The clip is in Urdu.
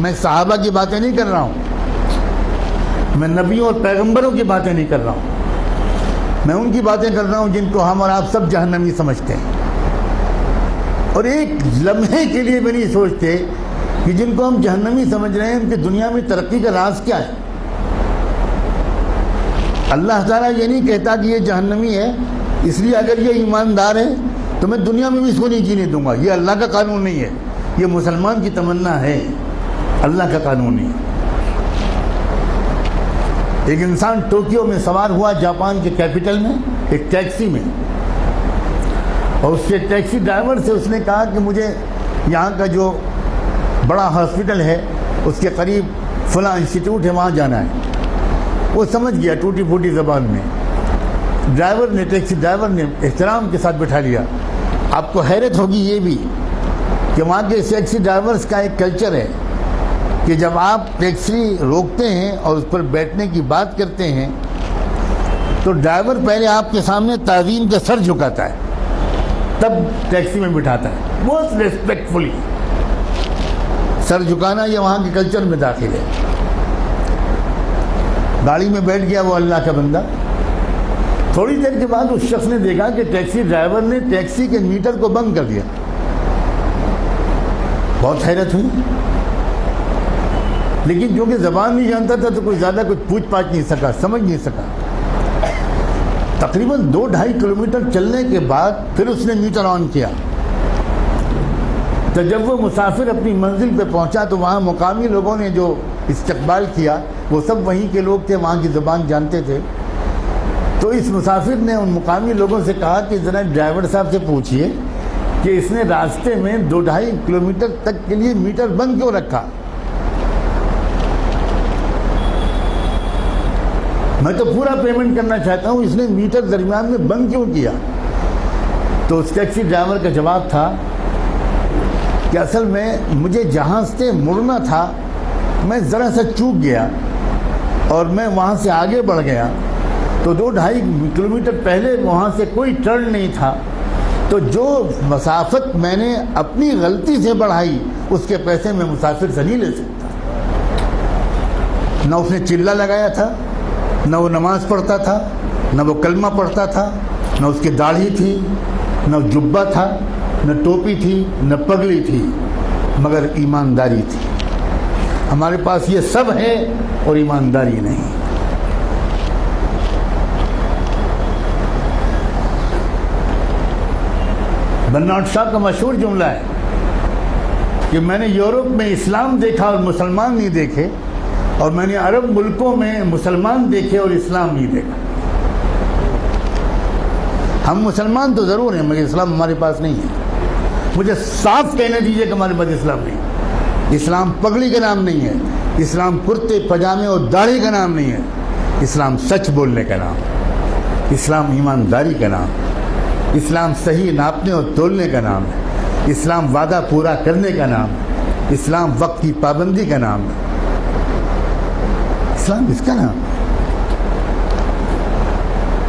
میں صحابہ کی باتیں نہیں کر رہا ہوں، میں نبیوں اور پیغمبروں کی باتیں نہیں کر رہا ہوں، میں ان کی باتیں کر رہا ہوں جن کو ہم اور آپ سب جہنمی سمجھتے ہیں، اور ایک لمحے کے لیے بھی نہیں سوچتے کہ جن کو ہم جہنمی سمجھ رہے ہیں ان کی دنیا میں ترقی کا راز کیا ہے۔ اللہ تعالیٰ یہ نہیں کہتا کہ یہ جہنمی ہے اس لیے اگر یہ ایماندار ہے تو میں دنیا میں بھی اس کو نہیں جینے دوں گا۔ یہ اللہ کا قانون نہیں ہے، یہ مسلمان کی تمنا ہے، اللہ کا قانون نہیں ہے۔ ایک انسان ٹوکیو میں سوار ہوا جاپان کے کیپٹل میں ایک ٹیکسی میں، اور اس کے ٹیکسی ڈرائیور سے اس نے کہا کہ مجھے یہاں کا جو بڑا ہاسپٹل ہے اس کے قریب فلاں انسٹیٹیوٹ ہے وہاں جانا ہے۔ وہ سمجھ گیا ٹوٹی پھوٹی زبان میں، ٹیکسی ڈرائیور نے احترام کے ساتھ بٹھا لیا۔ آپ کو حیرت ہوگی یہ بھی کہ وہاں کے ٹیکسی ڈرائیورز کا ایک کلچر ہے کہ جب آپ ٹیکسی روکتے ہیں اور اس پر بیٹھنے کی بات کرتے ہیں تو ڈرائیور پہلے آپ کے سامنے تعظیم کا سر جھکاتا ہے، تب ٹیکسی میں بٹھاتا ہے، بہت ریسپیکٹفلی۔ سر جھکانا یہ وہاں کے کلچر میں داخل ہے۔ گاڑی میں بیٹھ گیا وہ اللہ کا بندہ، تھوڑی دیر کے بعد اس شخص نے دیکھا کہ ٹیکسی ڈرائیور نے ٹیکسی کے میٹر کو بند کر دیا۔ بہت حیرت ہوئی، لیکن کیونکہ زبان نہیں جانتا تھا تو کوئی زیادہ کچھ پوچھ پاچھ نہیں سکا، سمجھ نہیں سکا۔ تقریباً 2-2.5 کلومیٹر چلنے کے بعد پھر اس نے میٹر آن کیا، تو جب وہ مسافر اپنی منزل پہ پہنچا تو وہاں مقامی لوگوں نے جو استقبال کیا وہ سب وہیں کے لوگ تھے، وہاں کی زبان جانتے تھے۔ تو اس مسافر نے ان مقامی لوگوں سے کہا کہ ذرا ڈرائیور صاحب سے پوچھئے کہ اس نے راستے میں 2-2.5 کلومیٹر تک کے لیے میٹر بند کیوں رکھا؟ میں تو پورا پیمنٹ کرنا چاہتا ہوں، اس نے میٹر درمیان میں بند کیوں کیا؟ تو اس ٹیکسی ڈرائیور کا جواب تھا کہ اصل میں مجھے جہاں سے مڑنا تھا میں ذرا سا چوک گیا اور میں وہاں سے آگے بڑھ گیا، تو 2-2.5 کلومیٹر پہلے وہاں سے کوئی ٹرن نہیں تھا، تو جو مسافت میں نے اپنی غلطی سے بڑھائی اس کے پیسے میں مسافر سے نہیں لے سکتا۔ نہ اس نے چلہ لگایا تھا، نہ وہ نماز پڑھتا تھا، نہ وہ کلمہ پڑھتا تھا، نہ اس کی داڑھی تھی، نہ جبہ تھا، نہ ٹوپی تھی، نہ پگڑی تھی، مگر ایمانداری تھی۔ ہمارے پاس یہ سب ہے اور ایمانداری نہیں۔ برنارڈ شاہ کا مشہور جملہ ہے کہ میں نے یورپ میں اسلام دیکھا اور مسلمان نہیں دیکھے، اور میں نے عرب ملکوں میں مسلمان دیکھے اور اسلام نہیں دیکھا۔ ہم مسلمان تو ضرور ہیں مگر اسلام ہمارے پاس نہیں ہے۔ مجھے صاف کہنے دیجئے کہ ہمارے پاس اسلام نہیں ہے۔ اسلام پگڑی کا نام نہیں ہے، اسلام کرتے پجامے اور داڑھی کا نام نہیں ہے، اسلام سچ بولنے کا نام، اسلام ایمانداری کا نام، اسلام صحیح ناپنے اور تولنے کا نام ہے، اسلام وعدہ پورا کرنے کا نام ہے، اسلام وقت کی پابندی کا نام ہے، اسلام اس کا نام ہے۔